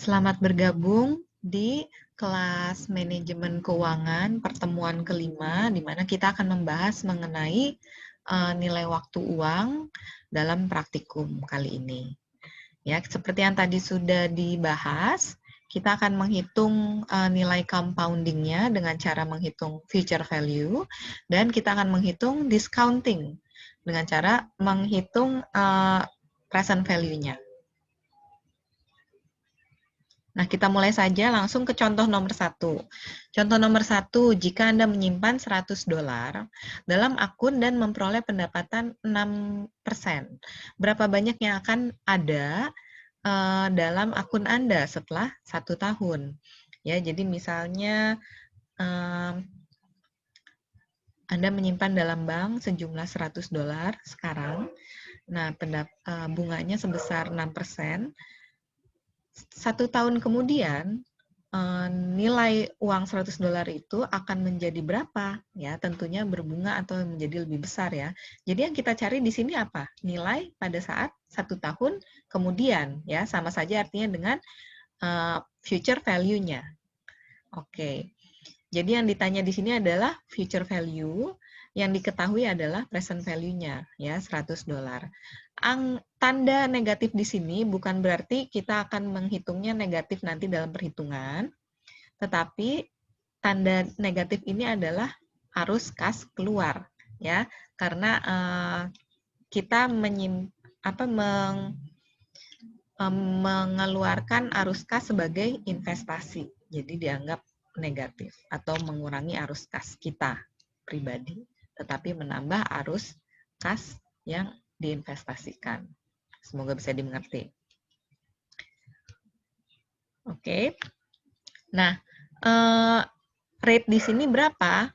Selamat bergabung di kelas manajemen keuangan pertemuan kelima, di mana kita akan membahas mengenai nilai waktu uang dalam praktikum kali ini. Ya, seperti yang tadi sudah dibahas, kita akan menghitung nilai compoundingnya dengan cara menghitung future value, dan kita akan menghitung discounting dengan cara menghitung present value-nya. Nah, kita mulai saja langsung ke contoh nomor 1. Contoh nomor 1, jika Anda menyimpan $100 dalam akun dan memperoleh pendapatan 6%, berapa banyak yang akan ada dalam akun Anda setelah 1 tahun? Ya, jadi misalnya Anda menyimpan dalam bank sejumlah $100 sekarang. Nah, bunganya sebesar 6%. 1 tahun kemudian, nilai uang $100 itu akan menjadi berapa? Ya, tentunya berbunga atau menjadi lebih besar ya. Jadi yang kita cari di sini apa? Nilai pada saat 1 tahun kemudian ya, sama saja artinya dengan future value-nya. Oke. Jadi yang ditanya di sini adalah future value, yang diketahui adalah present value-nya ya, $100. Tanda negatif di sini bukan berarti kita akan menghitungnya negatif nanti dalam perhitungan, tetapi tanda negatif ini adalah arus kas keluar ya, karena kita mengeluarkan arus kas sebagai investasi, jadi dianggap negatif atau mengurangi arus kas kita pribadi, tetapi menambah arus kas yang diinvestasikan. Semoga bisa dimengerti. Oke. Nah, rate di sini berapa?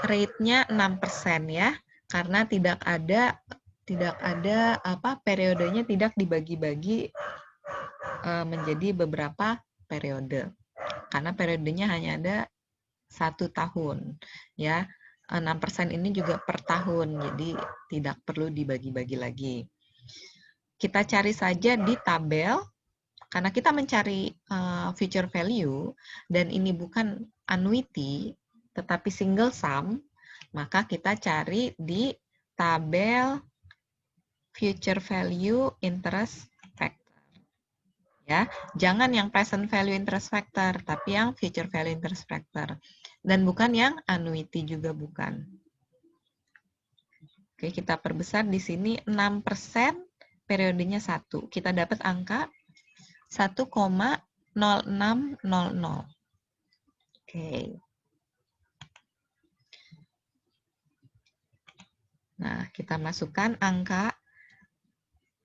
Rate-nya 6% ya, karena tidak ada periodenya tidak dibagi-bagi menjadi beberapa periode. Karena periodenya hanya ada 1 tahun ya. 6% ini juga per tahun, jadi tidak perlu dibagi-bagi lagi. Kita cari saja di tabel, karena kita mencari future value, dan ini bukan annuity, tetapi single sum, maka kita cari di tabel future value interest factor. Ya, jangan yang present value interest factor, tapi yang future value interest factor. Dan bukan yang annuity juga bukan. Oke, kita perbesar di sini 6%, periodenya 1. Kita dapat angka 1,0600. Oke. Nah, kita masukkan angka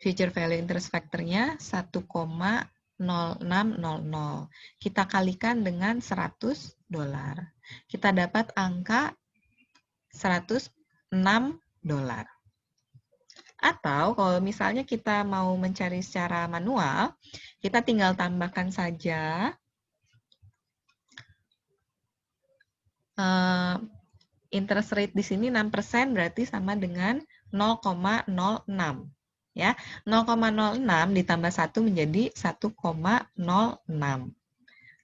future value interest factor-nya 1,0600. Kita kalikan dengan $100. Kita dapat angka $106. Atau kalau misalnya kita mau mencari secara manual, kita tinggal tambahkan saja interest rate di sini 6%, berarti sama dengan 0,06. Ya, 0,06 ditambah 1 menjadi 1,06.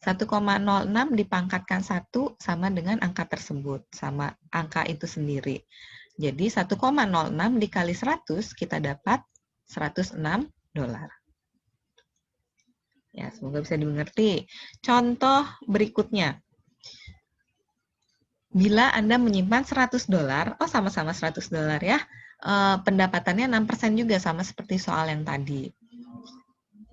1,06 dipangkatkan 1 sama dengan angka tersebut, sama angka itu sendiri. Jadi 1,06 dikali 100, kita dapat $106. Ya, semoga bisa dimengerti. Contoh berikutnya. Bila Anda menyimpan $100, oh sama-sama $100 ya, pendapatannya 6% juga, sama seperti soal yang tadi.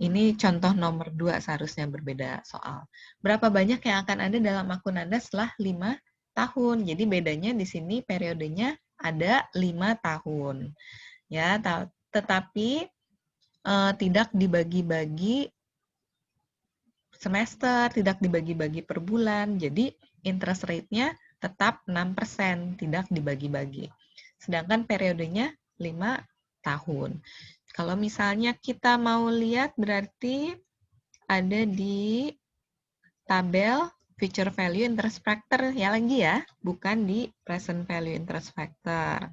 Ini contoh nomor 2, seharusnya berbeda soal. Berapa banyak yang akan ada dalam akun Anda setelah 5 tahun? Jadi bedanya di sini periodenya ada 5 tahun. Ya, tetapi tidak dibagi-bagi semester, tidak dibagi-bagi per bulan. Jadi interest rate-nya tetap 6%, tidak dibagi-bagi. Sedangkan periodenya 5 tahun. Kalau misalnya kita mau lihat, berarti ada di tabel future value interest factor ya lagi ya, bukan di present value interest factor.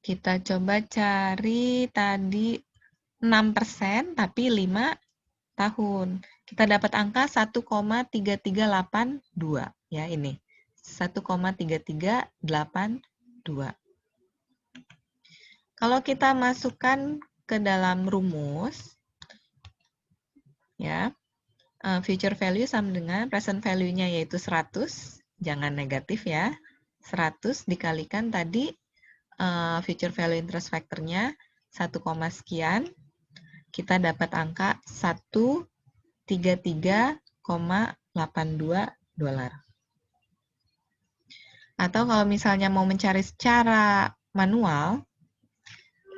Kita coba cari tadi 6%, tapi 5 tahun. Kita dapat angka 1,3382 ya ini. 1,3382. Kalau kita masukkan ke dalam rumus ya, future value sama dengan present value-nya yaitu 100, jangan negatif ya. 100 dikalikan tadi future value interest factor-nya 1, sekian, kita dapat angka 133,82 dolar. Atau kalau misalnya mau mencari secara manual,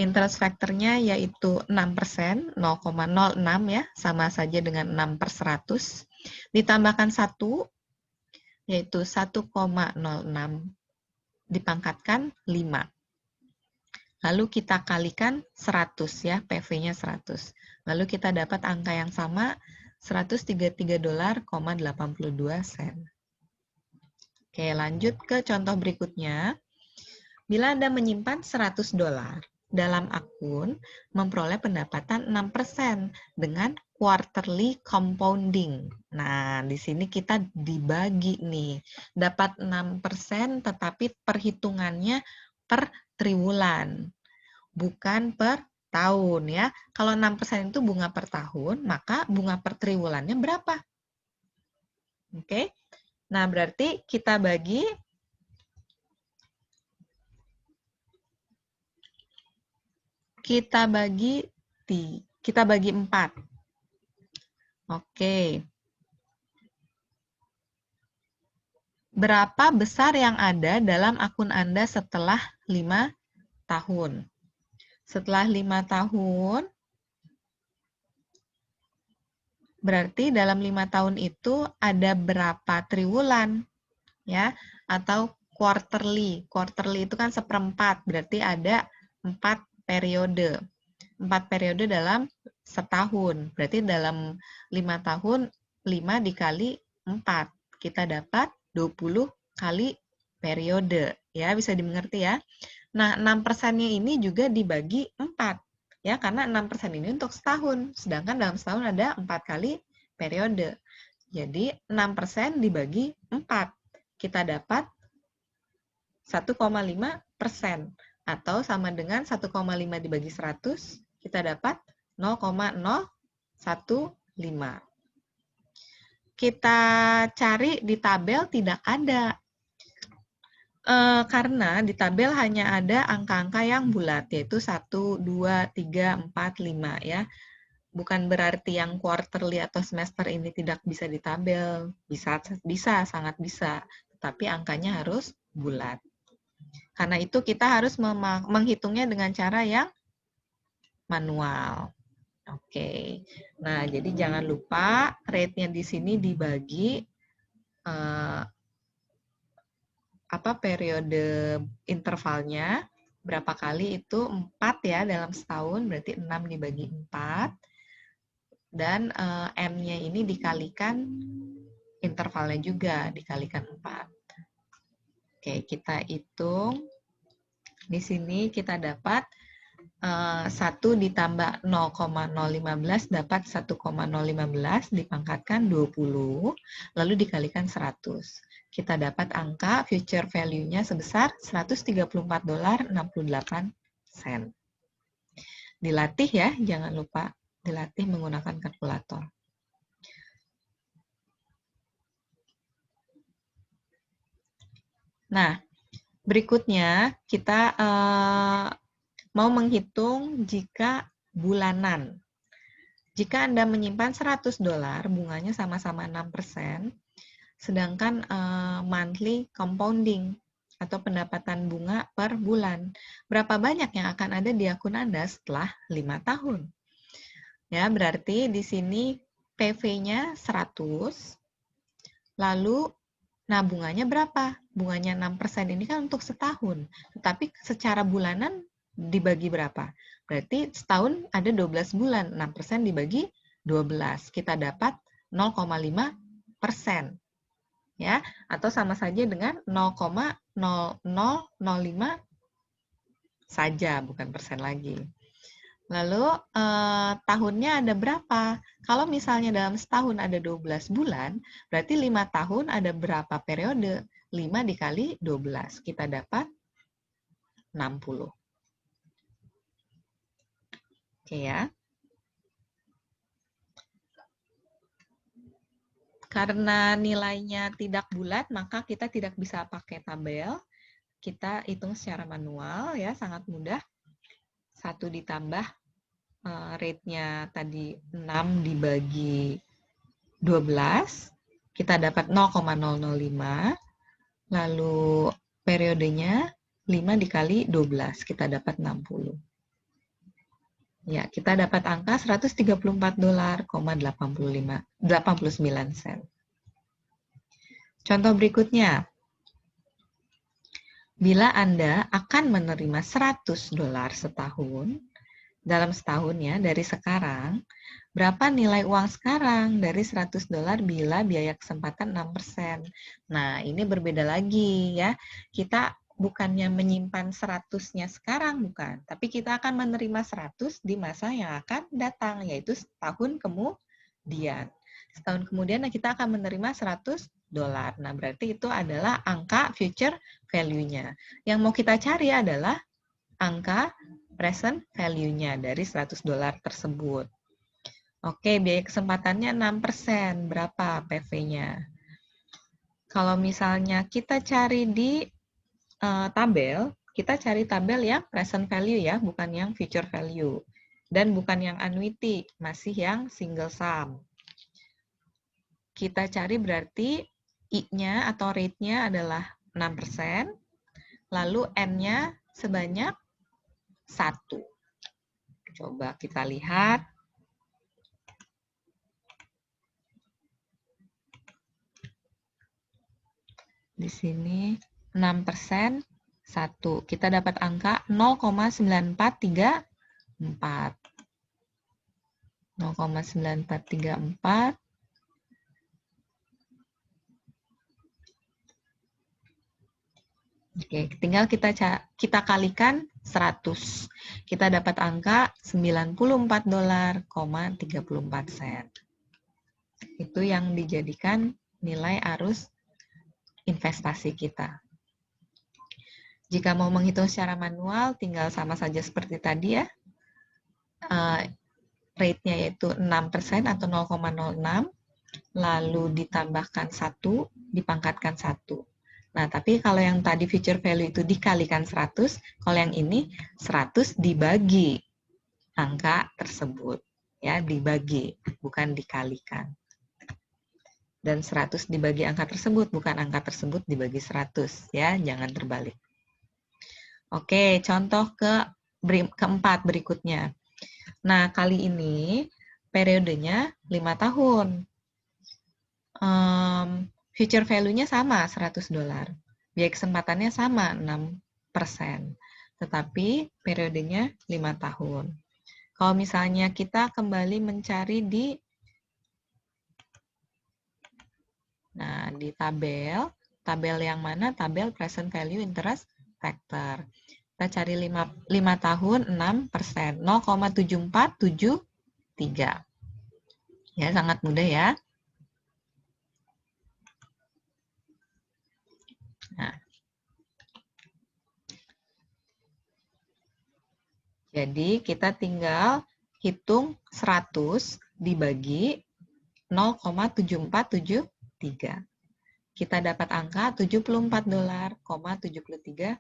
interest factor-nya yaitu 6%, 0,06 ya, sama saja dengan 6 per 100. Ditambahkan 1, yaitu 1,06, dipangkatkan 5. Lalu kita kalikan 100 ya, PV-nya 100. Lalu kita dapat angka yang sama, $133,82. Oke, lanjut ke contoh berikutnya. Bila Anda menyimpan $100 dalam akun, memperoleh pendapatan 6% dengan quarterly compounding. Nah, di sini kita dibagi nih. Dapat 6% tetapi perhitungannya per triwulan, bukan per tahun ya. Kalau 6% itu bunga per tahun, maka bunga per triwulannya berapa? Oke. Nah, berarti kita bagi kita bagi 4. Oke. Berapa besar yang ada dalam akun Anda setelah 5 tahun? Setelah 5 tahun, berarti dalam 5 tahun itu ada berapa triwulan? Ya, atau quarterly. Quarterly itu kan seperempat, berarti ada 4 periode. 4 periode dalam setahun. Berarti dalam 5 tahun, 5 dikali 4. Kita dapat 20 kali periode. Ya, bisa dimengerti ya. Nah, 6%-nya ini juga dibagi 4. Ya, karena 6% ini untuk setahun. Sedangkan dalam setahun ada 4 kali periode. Jadi, 6% dibagi 4. Kita dapat 1,5%. Atau sama dengan 1,5 dibagi 100, kita dapat 0,015. Kita cari di tabel tidak ada. Karena di tabel hanya ada angka-angka yang bulat, yaitu 1, 2, 3, 4, 5 ya. Bukan berarti yang quarterly atau semester ini tidak bisa di tabel. Bisa, sangat bisa. Tapi angkanya harus bulat. Karena itu kita harus menghitungnya dengan cara yang manual. Oke. Nah, jadi jangan lupa rate-nya di sini dibagi periode intervalnya, berapa kali itu 4 ya dalam setahun, berarti 6 dibagi 4. Dan M-nya ini dikalikan intervalnya juga, dikalikan 4. Oke, kita hitung. Di sini kita dapat 1 ditambah 0,015 dapat 1,015 dipangkatkan 20, lalu dikalikan 100. Kita dapat angka future value-nya sebesar $134.68. Dilatih ya, jangan lupa dilatih menggunakan kalkulator. Nah, berikutnya kita mau menghitung jika bulanan. Jika Anda menyimpan $100, bunganya sama-sama 6%, sedangkan monthly compounding atau pendapatan bunga per bulan. Berapa banyak yang akan ada di akun Anda setelah 5 tahun? Ya, berarti di sini PV-nya 100, lalu nah bunganya berapa? Bunganya 6% ini kan untuk setahun, tetapi secara bulanan dibagi berapa? Berarti setahun ada 12 bulan, 6% dibagi 12, kita dapat 0,5%. Ya, atau sama saja dengan 0,0005 saja, bukan persen lagi. Lalu tahunnya ada berapa? Kalau misalnya dalam setahun ada 12 bulan, berarti 5 tahun ada berapa periode? 5 dikali 12, kita dapat 60. Oke ya. Karena nilainya tidak bulat, maka kita tidak bisa pakai tabel. Kita hitung secara manual ya, sangat mudah. 1 ditambah rate-nya tadi 6 dibagi 12, kita dapat 0,005. Lalu periodenya 5 dikali 12, kita dapat 60. Ya, kita dapat angka $134,89. Contoh berikutnya. Bila Anda akan menerima $100 setahun, dalam setahun ya, dari sekarang, berapa nilai uang sekarang dari $100 bila biaya kesempatan 6%? Nah, ini berbeda lagi ya. Kita bukannya menyimpan 100-nya sekarang, bukan. Tapi kita akan menerima 100 di masa yang akan datang, yaitu setahun kemudian. Setahun kemudian kita akan menerima $100. Nah, berarti itu adalah angka future value-nya. Yang mau kita cari adalah angka present value-nya dari $100 tersebut. Oke, biaya kesempatannya 6%. Berapa PV-nya? Kalau misalnya kita cari di tabel, kita cari tabel yang present value ya, bukan yang future value. Dan bukan yang annuity, masih yang single sum. Kita cari berarti I-nya atau rate-nya adalah 6%, lalu N-nya sebanyak 1. Coba kita lihat. Di sini 6%, 1. Kita dapat angka 0,9434. 0,9434. Oke, tinggal kita kalikan 100. Kita dapat angka $94,34. Itu yang dijadikan nilai arus investasi kita. Jika mau menghitung secara manual, tinggal sama saja seperti tadi ya. Rate-nya yaitu 6% atau 0,06, lalu ditambahkan 1, dipangkatkan 1. Nah, tapi kalau yang tadi future value itu dikalikan 100, kalau yang ini 100 dibagi angka tersebut. Ya, dibagi, bukan dikalikan. Dan 100 dibagi angka tersebut, bukan angka tersebut dibagi 100. Ya, jangan terbalik. Oke, contoh keempat berikutnya. Nah, kali ini periodenya 5 tahun. Future value-nya sama, $100. Biaya kesempatannya sama, 6%. Tetapi periodenya 5 tahun. Kalau misalnya kita kembali mencari di tabel yang mana? Tabel present value interest factor. Kita cari 5 tahun, 6%, 0,7473. Ya, sangat mudah ya. Nah, jadi kita tinggal hitung 100 dibagi 0,7473. Kita dapat angka $74,73.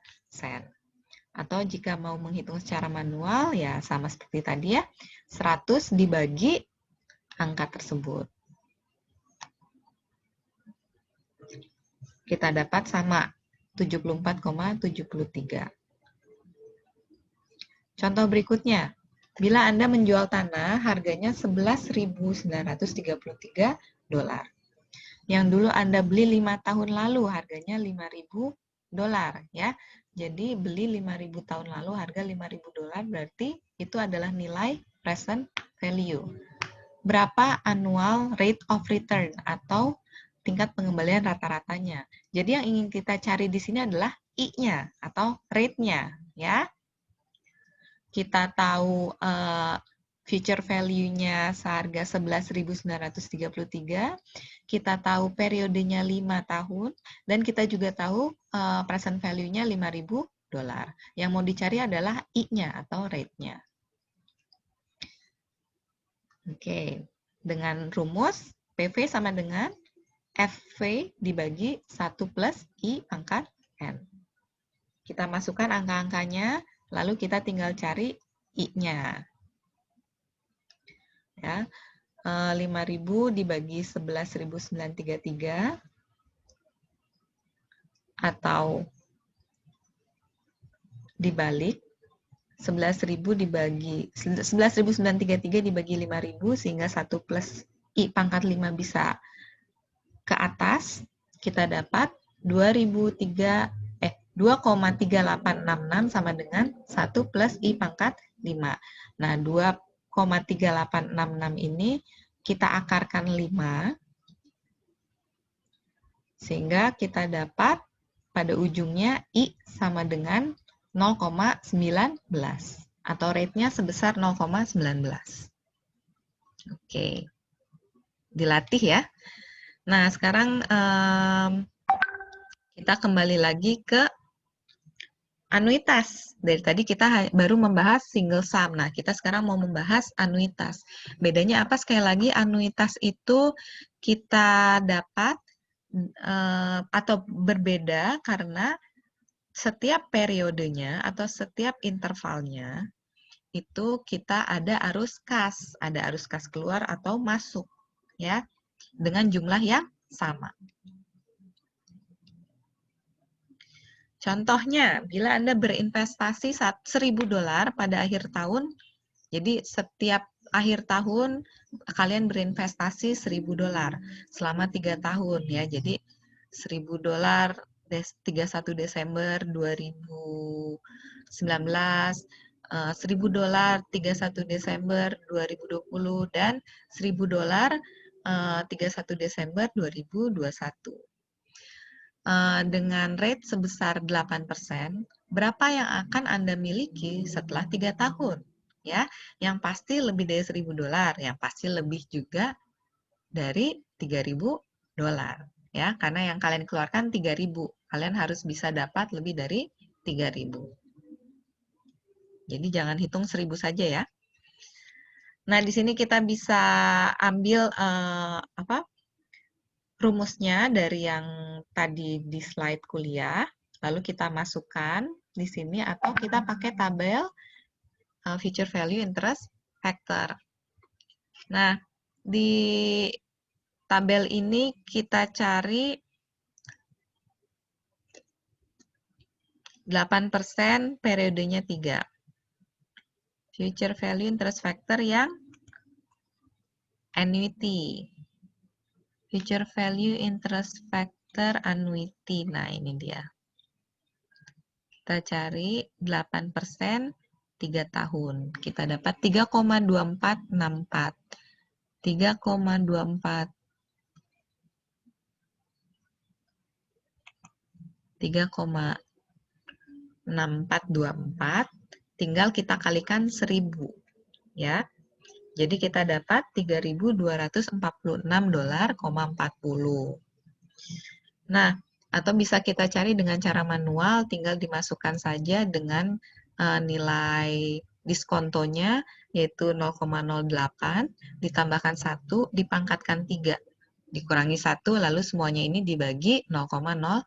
Atau jika mau menghitung secara manual, ya sama seperti tadi ya, 100 dibagi angka tersebut. Kita dapat sama 74,73. Contoh berikutnya, bila Anda menjual tanah harganya $11.933, yang dulu Anda beli 5 tahun lalu harganya $5.000 ya. Jadi beli 5.000 tahun lalu harga $5.000 berarti itu adalah nilai present value. Berapa annual rate of return atau tingkat pengembalian rata-ratanya. Jadi yang ingin kita cari di sini adalah I-nya atau rate-nya ya. kita tahu future value-nya seharga 11.933, kita tahu periodenya 5 tahun, dan kita juga tahu present value-nya $5.000. Yang mau dicari adalah I-nya atau rate-nya. Oke, dengan rumus PV sama dengan FV dibagi 1 plus I pangkat N. Kita masukkan angka-angkanya, lalu kita tinggal cari I-nya. Ya, 5.000 dibagi 11.933 atau dibalik 11.000 dibagi 11.933 dibagi 5.000 sehingga 1 plus I pangkat 5 bisa ke atas, kita dapat 2,3866 sama dengan 1 plus I pangkat 5. Nah, 2,3866 ini kita akarkan 5, sehingga kita dapat pada ujungnya I sama dengan 0,19 atau rate-nya sebesar 0,19. Oke, dilatih ya. Nah, sekarang kita kembali lagi ke anuitas. Dari tadi kita baru membahas single sum. Nah, kita sekarang mau membahas anuitas. Bedanya apa? Sekali lagi, anuitas itu kita dapat atau berbeda karena setiap periodenya atau setiap intervalnya itu kita ada arus kas keluar atau masuk, ya, dengan jumlah yang sama. Contohnya, bila Anda berinvestasi $1.000 pada akhir tahun, jadi setiap akhir tahun kalian berinvestasi $1.000 selama 3 tahun, ya. Jadi $1.000 31 Desember 2019, $1.000 31 Desember 2020, dan $1.000 31 Desember 2021. Dengan rate sebesar 8%, berapa yang akan Anda miliki setelah 3 tahun? Ya, yang pasti lebih dari $1.000, yang pasti lebih juga dari $3.000, ya, karena yang kalian keluarkan 3.000, kalian harus bisa dapat lebih dari 3.000. Jadi jangan hitung 1.000 saja ya. Nah, di sini kita bisa ambil rumusnya dari yang tadi di slide kuliah, lalu kita masukkan di sini atau kita pakai tabel future value interest factor. Nah, di tabel ini kita cari 8% periodenya 3. Future value interest factor yang annuity. Future value interest factor annuity. Nah, ini dia. Kita cari 8% 3 tahun. Kita dapat 3,2464. 3,6424 tinggal kita kalikan 1.000, ya. Jadi kita dapat $3.246,40. Nah, atau bisa kita cari dengan cara manual, tinggal dimasukkan saja dengan nilai diskontonya, yaitu 0,08, ditambahkan 1, dipangkatkan 3, dikurangi 1, lalu semuanya ini dibagi 0,08.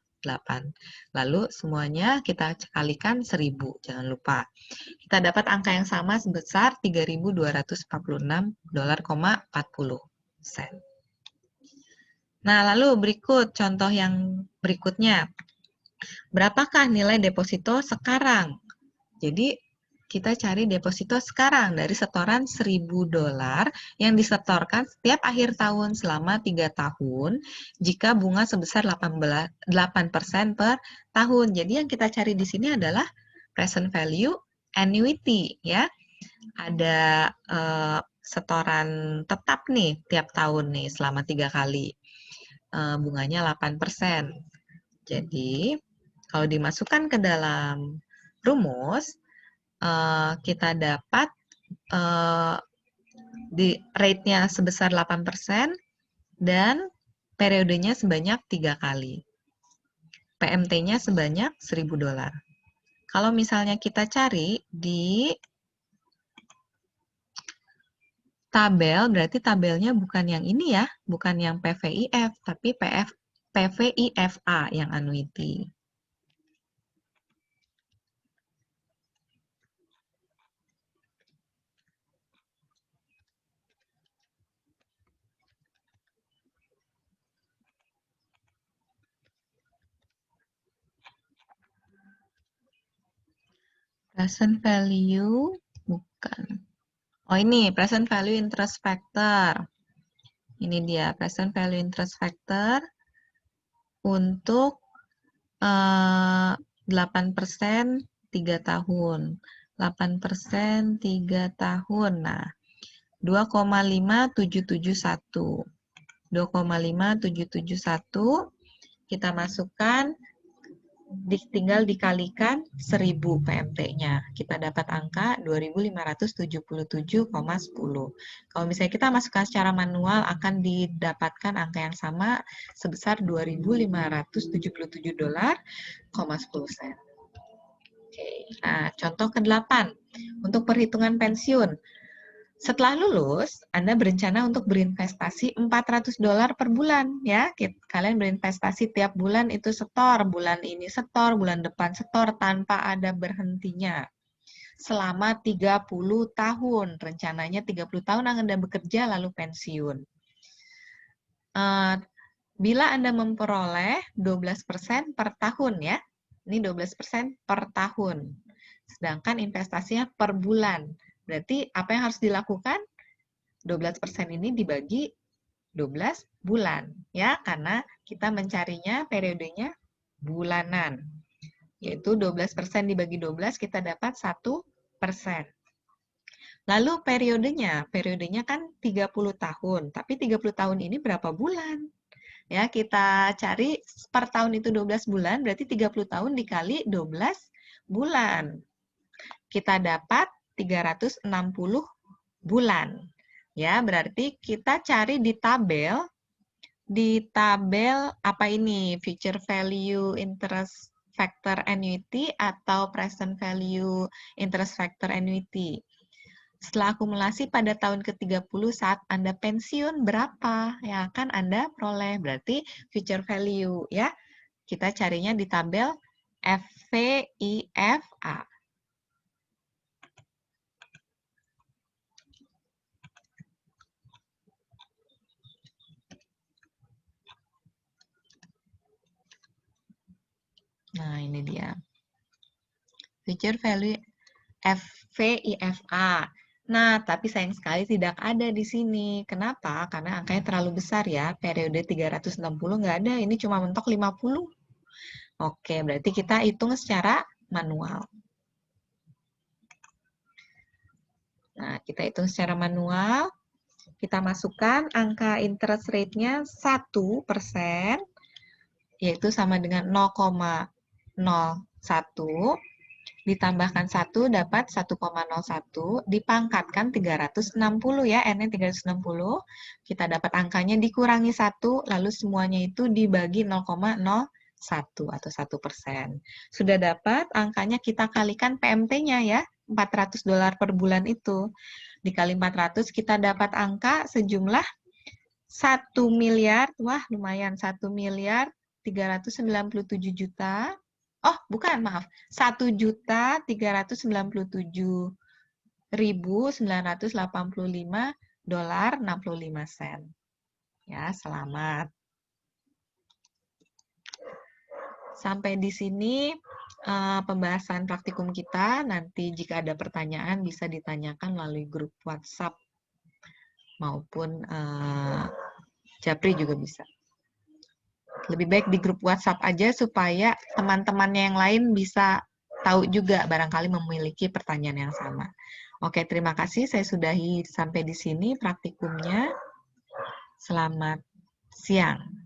Lalu semuanya kita kalikan 1.000, jangan lupa. Kita dapat angka yang sama sebesar $3.246,40. Nah, lalu berikut contoh yang berikutnya. Berapakah nilai deposito sekarang? Jadi, kita cari deposito sekarang dari setoran $1.000 yang disetorkan setiap akhir tahun selama 3 tahun jika bunga sebesar 8% per tahun. Jadi, yang kita cari di sini adalah present value annuity, ya. Ada setoran tetap nih tiap tahun nih selama 3 kali. Bunganya 8%. Jadi, kalau dimasukkan ke dalam rumus, kita dapat di rate-nya sebesar 8% dan periodenya sebanyak 3 kali. PMT-nya sebanyak $1.000. Kalau misalnya kita cari di tabel, berarti tabelnya bukan yang ini ya, bukan yang PVIF, tapi PVIFA yang annuity. Present value, bukan. Oh ini, present value interest factor. Ini dia, present value interest factor untuk 8% 3 tahun. 8% 3 tahun. Nah, 2,5771. 2,5771 kita masukkan, tinggal dikalikan 1000 PMT-nya. Kita dapat angka 2.577,10. Kalau misalnya kita masukkan secara manual, akan didapatkan angka yang sama sebesar $2.577,10. Oke. Nah, contoh ke-8. Untuk perhitungan pensiun. Setelah lulus, Anda berencana untuk berinvestasi $400 per bulan, ya. Kalian berinvestasi tiap bulan itu setor, bulan ini setor, bulan depan setor, tanpa ada berhentinya. Selama 30 tahun, rencananya 30 tahun Anda bekerja lalu pensiun. Bila Anda memperoleh 12% per tahun, ya. Ini 12% per tahun. Sedangkan investasinya per bulan. Berarti apa yang harus dilakukan? 12% ini dibagi 12 bulan, ya, karena kita mencarinya periodenya bulanan. Yaitu 12% dibagi 12, kita dapat 1%. Lalu periodenya kan 30 tahun, tapi 30 tahun ini berapa bulan? Ya, kita cari per tahun itu 12 bulan, berarti 30 tahun dikali 12 bulan. Kita dapat 360 bulan. Ya, berarti kita cari di tabel apa ini? Future value interest factor annuity atau present value interest factor annuity. Setelah akumulasi pada tahun ke-30 saat Anda pensiun, berapa yang akan Anda peroleh? Berarti future value, ya. Kita carinya di tabel FVIFA. Nah, ini dia. Future value FVIFA. Nah, tapi sayang sekali tidak ada di sini. Kenapa? Karena angkanya terlalu besar ya. Periode 360 nggak ada. Ini cuma mentok 50. Oke, berarti kita hitung secara manual. Nah, kita hitung secara manual. Kita masukkan angka interest rate-nya 1%, yaitu sama dengan 0,01. Ditambahkan 1 dapat 1,01, dipangkatkan 360 ya, N-nya 360. Kita dapat angkanya dikurangi 1, lalu semuanya itu dibagi 0,01 atau 1%. Sudah dapat angkanya, kita kalikan PMT-nya ya, $400 per bulan itu. Dikali 400 kita dapat angka sejumlah 1 miliar, wah lumayan, 1.397.000.000. Oh, bukan, maaf. 1.397.985 dolar 65 sen. Ya, selamat. Sampai di sini pembahasan praktikum kita. Nanti jika ada pertanyaan bisa ditanyakan melalui grup WhatsApp maupun Japri juga bisa. Lebih baik di grup WhatsApp aja supaya teman-temannya yang lain bisa tahu juga, barangkali memiliki pertanyaan yang sama. Oke, terima kasih. Saya sudahi sampai di sini praktikumnya. Selamat siang.